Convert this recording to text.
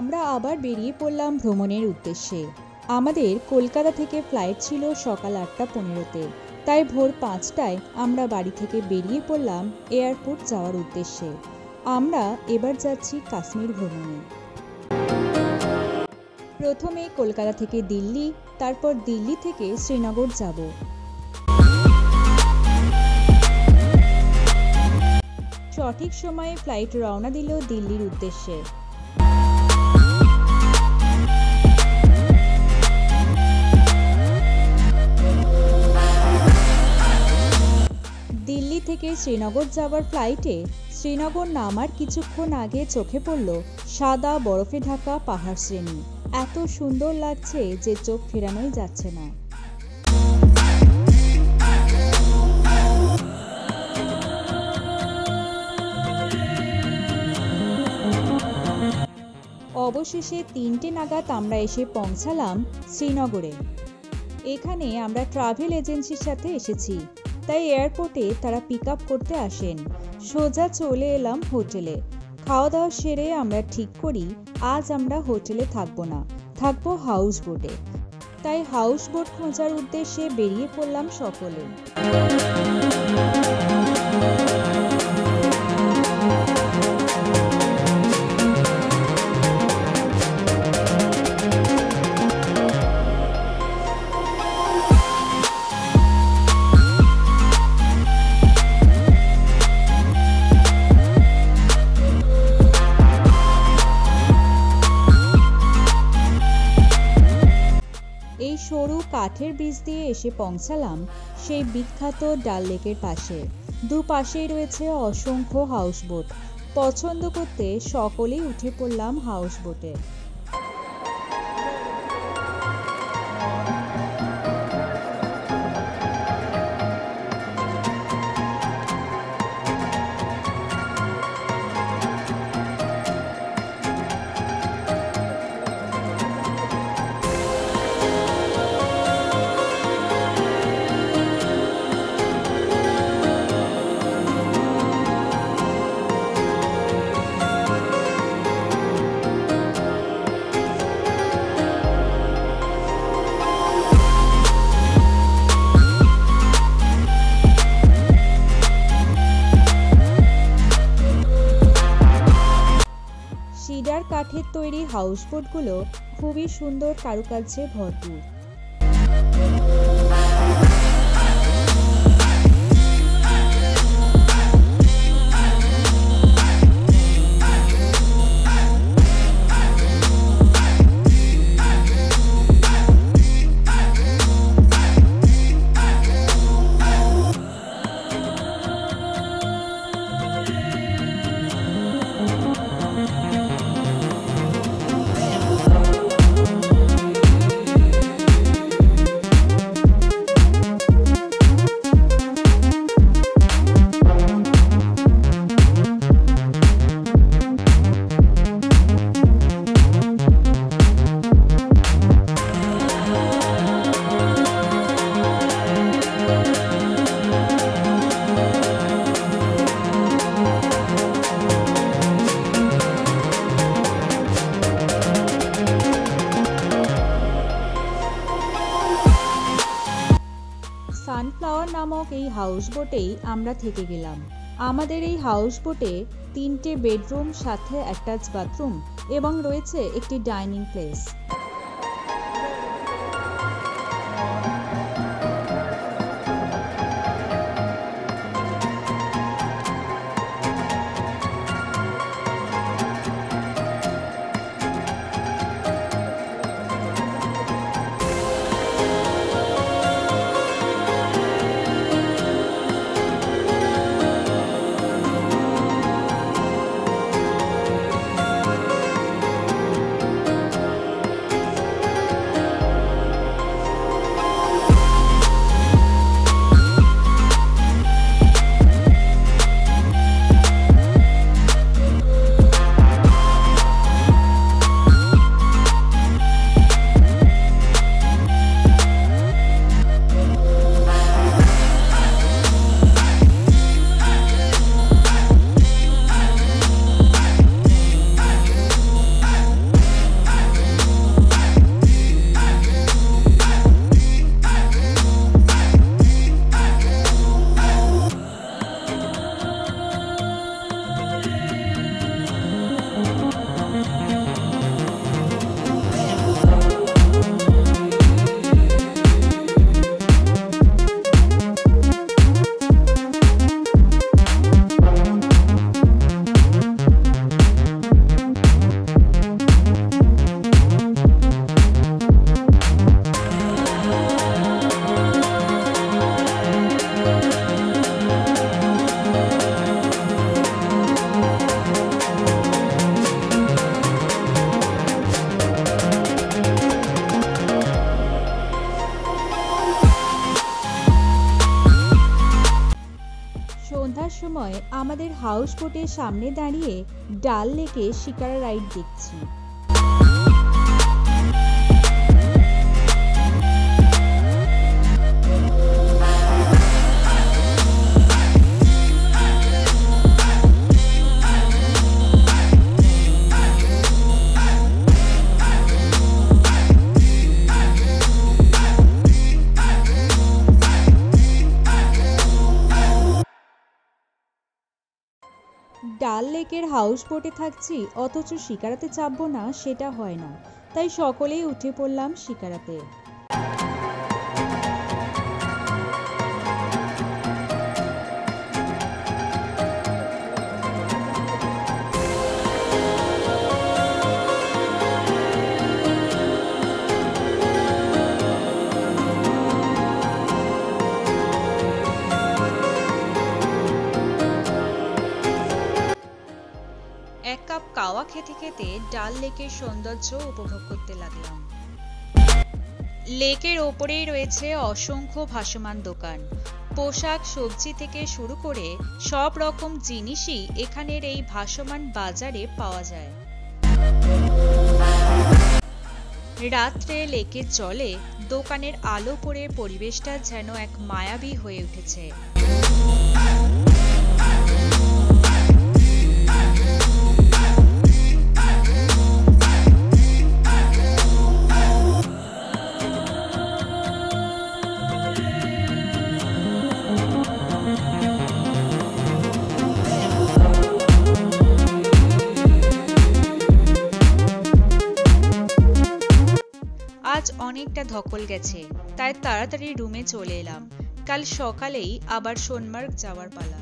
আমরা আবার বেরিয়ে পড়লাম ভ্রমণের উদ্দেশ্যে। আমাদের কলকাতা থেকে ফ্লাইট ছিল সকাল 8:15-তে, তাই ভোর 5টায় আমরা বাড়ি থেকে বেরিয়ে পড়লাম এয়ারপোর্ট যাওয়ার উদ্দেশ্যে। আমরা এবার যাচ্ছি কাশ্মীর ভ্রমণে। প্রথমে কলকাতা থেকে দিল্লি, তারপর দিল্লি থেকে শ্রীনগর যাব। সঠিক সময়ে ফ্লাইট রওনা দিল দিল্লির উদ্দেশ্যে। দিল্লি থেকে শ্রীনগর যাওয়ার ফ্লাইটে শ্রীনগর নামার কিছুক্ষণ আগে চোখে পড়ল সাদা বরফে ঢাকা পাহাড় শ্রেণী। এত সুন্দর লাগছে যে চোখ ফেরানোই যাচ্ছে না। অবশেষে 3টে নাগাদ আমরা এসে পৌঁছালাম শ্রীনগরে। এখানে আমরা ট্রাভেল এজেন্সির সাথে এসেছি, তাই এয়ারপোর্টে তারা পিক আপ করতে আসেন। সোজা চলে এলাম হোটেলে। খাওয়া দাওয়া সেরে আমরা ঠিক করি আজ আমরা হোটেলে থাকবো না, থাকবো হাউস বোটে। তাই হাউস বোট খোঁজার উদ্দেশ্যে বেরিয়ে পড়লাম সকলে। এই সরু কাঠের ব্রিজ দিয়ে এসে পৌঁছালাম সেই বিখ্যাত ডাল লেকের পাশে। দুপাশেই রয়েছে অসংখ্য হাউস বোট। পছন্দ করতে সকলেই উঠে পড়লাম হাউস বোটে। সিডার কাঠের তৈরি হাউসবোটগুলো খুবই সুন্দর কারুকার্যে ভরপুর। সানফ্লাওয়ার নামক এই হাউস বোটেই আমরা থেকে গেলাম। আমাদের এই হাউস বোটে 3টে বেডরুম, সাথে অ্যাটাচ বাথরুম এবং রয়েছে একটি ডাইনিং প্লেস। সময় আমাদের হাউস বোটের সামনে দাঁড়িয়ে ডাল লেকে শিকারা রাইড দেখছি। ডাল লেকের হাউস বোটে থাকছি অথচ শিকারাতে চাপবো না সেটা হয় না, তাই সকলেই উঠে পড়লাম শিকারাতে। এক কাপ কাওয়া খেতে খেতে ডাল লেকের সৌন্দর্য উপভোগ করতে লাগলাম। লেকের ওপরেই রয়েছে অসংখ্য ভাসমান দোকান, পোশাক, সবজি থেকে শুরু করে সব রকম জিনিসই এখানের এই ভাসমান বাজারে পাওয়া যায়। রাত্রে লেকের জলে দোকানের আলো পড়ে পরিবেশটা যেন এক মায়াবী হয়ে উঠেছে। আজ অনেকটা ধকল গেছে, তাই তাড়াতাড়ি রুমে চলে এলাম। কাল সকালেই আবার সোনমার্গ যাওয়ার পালা।